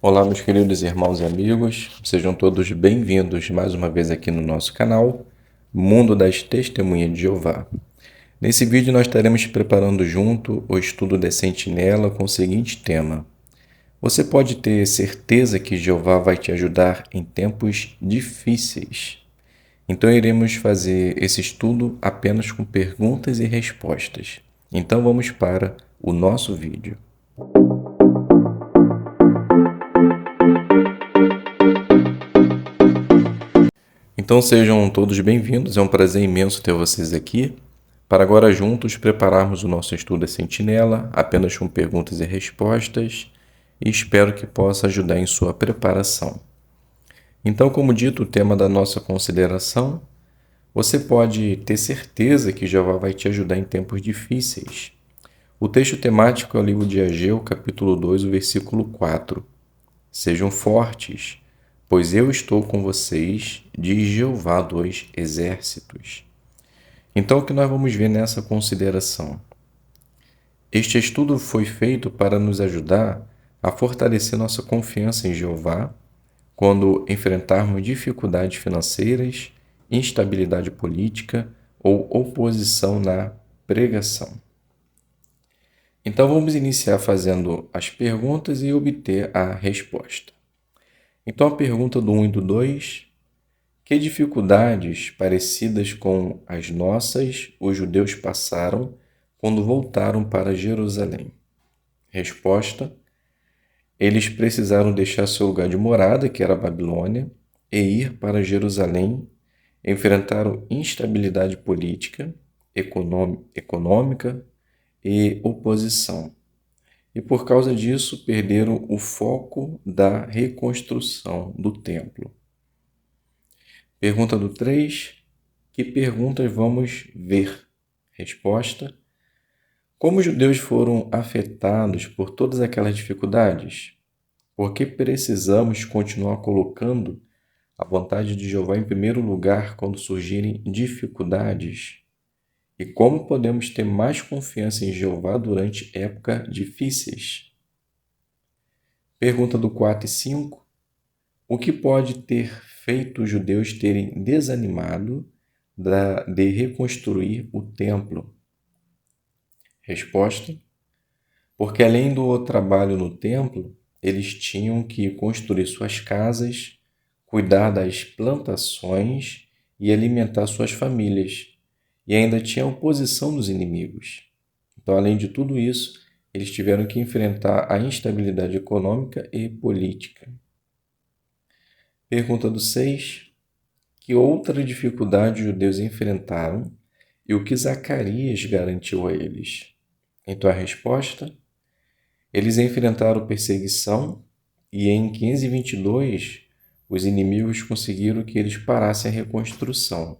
Olá, meus queridos irmãos e amigos, sejam todos bem-vindos mais uma vez aqui no nosso canal, Mundo das Testemunhas de Jeová. Nesse vídeo nós estaremos preparando junto o estudo da Sentinela com o seguinte tema: Você pode ter certeza que Jeová vai te ajudar em tempos difíceis. Então iremos fazer esse estudo apenas com perguntas e respostas. Então vamos para o nosso vídeo. Então sejam todos bem-vindos, é um prazer imenso ter vocês aqui, para agora juntos prepararmos o nosso estudo da Sentinela, apenas com perguntas e respostas, e espero que possa ajudar em sua preparação. Então, como dito, o tema da nossa consideração, você pode ter certeza que Jeová vai te ajudar em tempos difíceis. O texto temático é o livro de Ageu, capítulo 2, o versículo 4. Sejam fortes, pois eu estou com vocês, diz Jeová dos exércitos. Então, o que nós vamos ver nessa consideração? Este estudo foi feito para nos ajudar a fortalecer nossa confiança em Jeová quando enfrentarmos dificuldades financeiras, instabilidade política ou oposição na pregação. Então, vamos iniciar fazendo as perguntas e obter a resposta. Então, a pergunta do 1 e do 2: que dificuldades parecidas com as nossas os judeus passaram quando voltaram para Jerusalém? Resposta: eles precisaram deixar seu lugar de morada, que era a Babilônia, e ir para Jerusalém. Enfrentaram instabilidade política, econômica e oposição. E por causa disso perderam o foco da reconstrução do templo. Pergunta do 3: que perguntas vamos ver? Resposta: como os judeus foram afetados por todas aquelas dificuldades? Por que precisamos continuar colocando a vontade de Jeová em primeiro lugar quando surgirem dificuldades? E como podemos ter mais confiança em Jeová durante épocas difíceis? Pergunta do 4 e 5: o que pode ter feito os judeus terem desanimado de reconstruir o templo? Resposta: porque além do trabalho no templo, eles tinham que construir suas casas, cuidar das plantações e alimentar suas famílias, e ainda tinha a oposição dos inimigos. Então, além de tudo isso, eles tiveram que enfrentar a instabilidade econômica e política. Pergunta do 6: que outra dificuldade os judeus enfrentaram e o que Zacarias garantiu a eles? Então a resposta: eles enfrentaram perseguição e em 522 os inimigos conseguiram que eles parassem a reconstrução.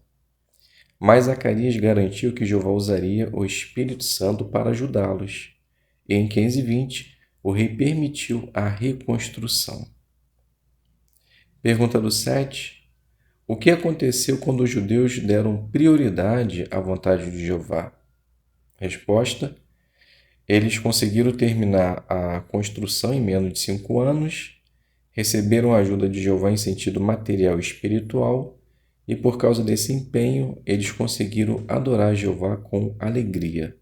Mas Zacarias garantiu que Jeová usaria o Espírito Santo para ajudá-los. E em 520 o rei permitiu a reconstrução. Pergunta do 7: o que aconteceu quando os judeus deram prioridade à vontade de Jeová? Resposta: eles conseguiram terminar a construção em menos de 5 anos, receberam a ajuda de Jeová em sentido material e espiritual, e por causa desse empenho, eles conseguiram adorar Jeová com alegria.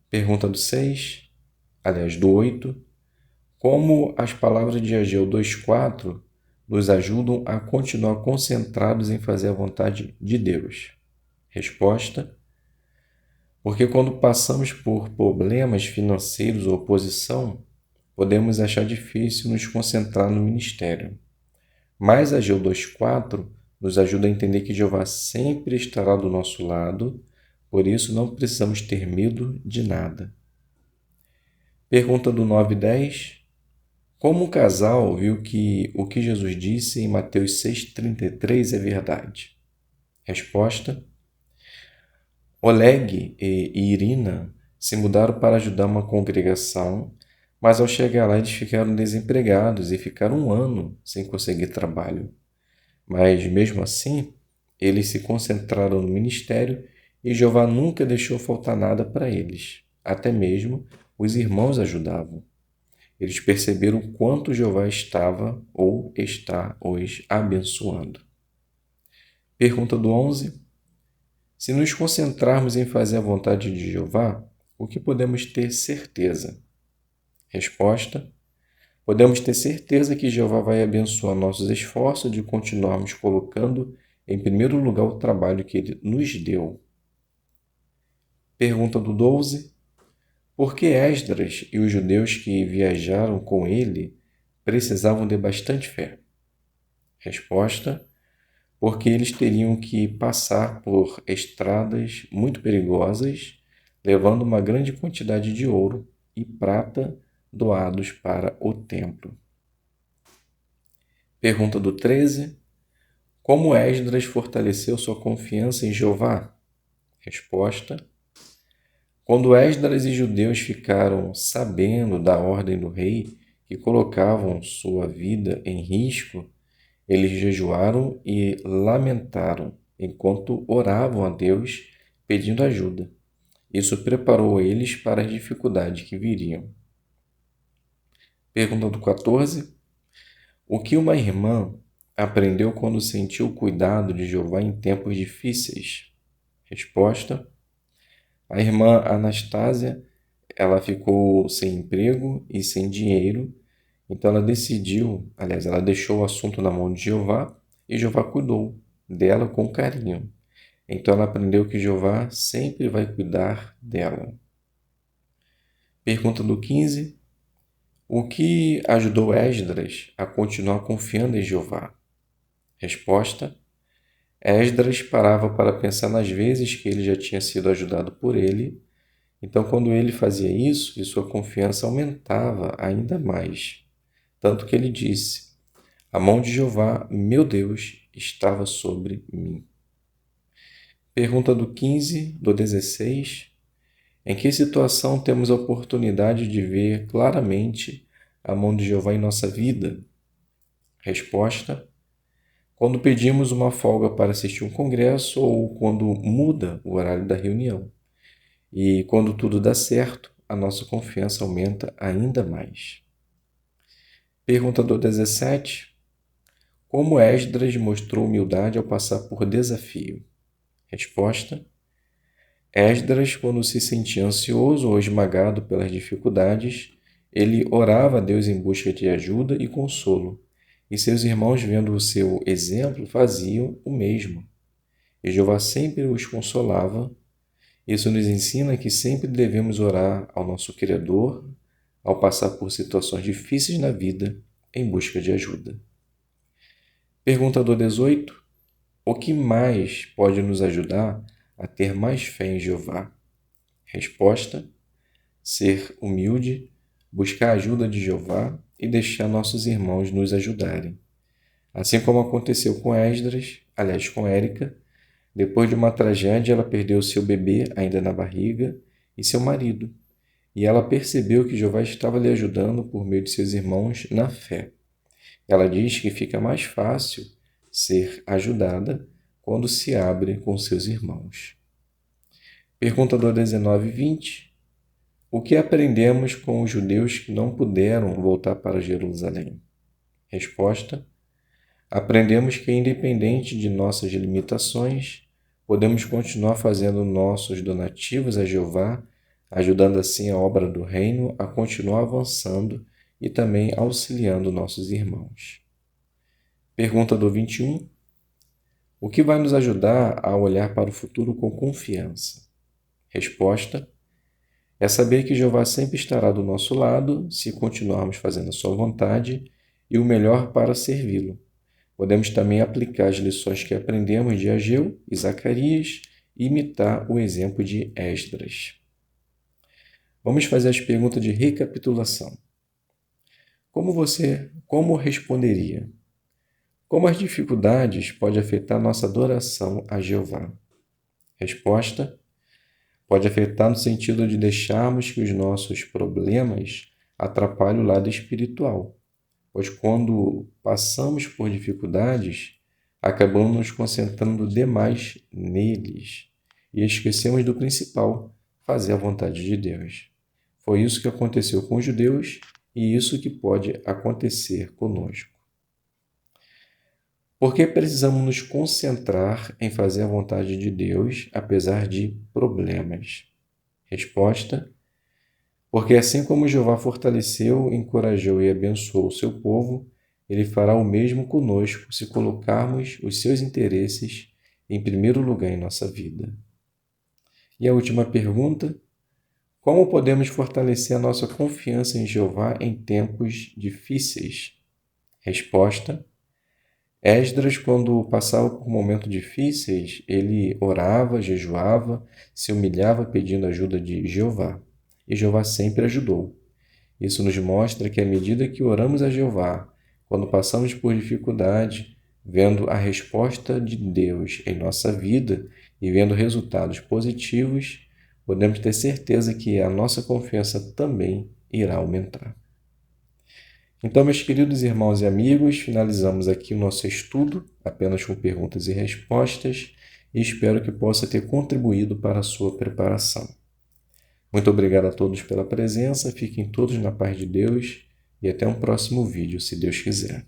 Pergunta do 8: como as palavras de Ageu 2,4 nos ajudam a continuar concentrados em fazer a vontade de Deus? Resposta: porque quando passamos por problemas financeiros ou oposição, podemos achar difícil nos concentrar no ministério. Mas Ageu 2,4 nos ajuda a entender que Jeová sempre estará do nosso lado, por isso não precisamos ter medo de nada. Pergunta do 9 e 10: como um casal viu que o que Jesus disse em Mateus 6,33 é verdade? Resposta: Oleg e Irina se mudaram para ajudar uma congregação, mas ao chegar lá eles ficaram desempregados e ficaram 1 ano sem conseguir trabalho. Mas mesmo assim, eles se concentraram no ministério e Jeová nunca deixou faltar nada para eles. Até mesmo os irmãos ajudavam. Eles perceberam o quanto Jeová estava ou está os abençoando. Pergunta do 11. Se nos concentrarmos em fazer a vontade de Jeová, o que podemos ter certeza? Resposta: podemos ter certeza que Jeová vai abençoar nossos esforços de continuarmos colocando em primeiro lugar o trabalho que Ele nos deu. Pergunta do 12. Por que Esdras e os judeus que viajaram com ele precisavam de bastante fé? Resposta: porque eles teriam que passar por estradas muito perigosas, levando uma grande quantidade de ouro e prata doados para o templo. Pergunta do 13. Como Esdras fortaleceu sua confiança em Jeová? Resposta: quando Esdras e judeus ficaram sabendo da ordem do rei, que colocavam sua vida em risco, eles jejuaram e lamentaram enquanto oravam a Deus pedindo ajuda. Isso preparou eles para as dificuldades que viriam. Pergunta do 14. O que uma irmã aprendeu quando sentiu o cuidado de Jeová em tempos difíceis? Resposta: a irmã Anastásia, ela ficou sem emprego e sem dinheiro, então ela deixou o assunto na mão de Jeová e Jeová cuidou dela com carinho. Então ela aprendeu que Jeová sempre vai cuidar dela. Pergunta do 15. O que ajudou Esdras a continuar confiando em Jeová? Resposta: Esdras parava para pensar nas vezes que ele já tinha sido ajudado por ele. Então, quando ele fazia isso, sua confiança aumentava ainda mais. Tanto que ele disse: a mão de Jeová, meu Deus, estava sobre mim. Pergunta do 15, do 16. Em que situação temos a oportunidade de ver claramente a mão de Jeová em nossa vida? Resposta: quando pedimos uma folga para assistir um congresso ou quando muda o horário da reunião. E quando tudo dá certo, a nossa confiança aumenta ainda mais. Pergunta do 17. Como Esdras mostrou humildade ao passar por desafio? Resposta: Esdras, quando se sentia ansioso ou esmagado pelas dificuldades, ele orava a Deus em busca de ajuda e consolo, e seus irmãos, vendo o seu exemplo, faziam o mesmo. E Jeová sempre os consolava. Isso nos ensina que sempre devemos orar ao nosso Criador ao passar por situações difíceis na vida em busca de ajuda. Pergunta do 18. O que mais pode nos ajudar a ter mais fé em Jeová? Resposta: ser humilde, buscar a ajuda de Jeová e deixar nossos irmãos nos ajudarem. Assim como aconteceu com Esdras, com Érica, depois de uma tragédia ela perdeu seu bebê ainda na barriga e seu marido, e ela percebeu que Jeová estava lhe ajudando por meio de seus irmãos na fé. Ela diz que fica mais fácil ser ajudada quando se abre com seus irmãos. Pergunta do 19 e 20. O que aprendemos com os judeus que não puderam voltar para Jerusalém? Resposta: aprendemos que, independente de nossas limitações, podemos continuar fazendo nossos donativos a Jeová, ajudando assim a obra do reino a continuar avançando e também auxiliando nossos irmãos. Pergunta do 21. O que vai nos ajudar a olhar para o futuro com confiança? Resposta: é saber que Jeová sempre estará do nosso lado se continuarmos fazendo a sua vontade e o melhor para servi-lo. Podemos também aplicar as lições que aprendemos de Ageu e Zacarias e imitar o exemplo de Esdras. Vamos fazer as perguntas de recapitulação. Como responderia? Como as dificuldades podem afetar nossa adoração a Jeová? Resposta: pode afetar no sentido de deixarmos que os nossos problemas atrapalhem o lado espiritual, pois quando passamos por dificuldades, acabamos nos concentrando demais neles e esquecemos do principal, fazer a vontade de Deus. Foi isso que aconteceu com os judeus e isso que pode acontecer conosco. Por que precisamos nos concentrar em fazer a vontade de Deus, apesar de problemas? Resposta: porque assim como Jeová fortaleceu, encorajou e abençoou o seu povo, ele fará o mesmo conosco se colocarmos os seus interesses em primeiro lugar em nossa vida. E a última pergunta: como podemos fortalecer a nossa confiança em Jeová em tempos difíceis? Resposta: Esdras, quando passava por momentos difíceis, ele orava, jejuava, se humilhava pedindo ajuda de Jeová. E Jeová sempre ajudou. Isso nos mostra que à medida que oramos a Jeová, quando passamos por dificuldade, vendo a resposta de Deus em nossa vida e vendo resultados positivos, podemos ter certeza que a nossa confiança também irá aumentar. Então, meus queridos irmãos e amigos, finalizamos aqui o nosso estudo, apenas com perguntas e respostas, e espero que possa ter contribuído para a sua preparação. Muito obrigado a todos pela presença, fiquem todos na paz de Deus e até um próximo vídeo, se Deus quiser.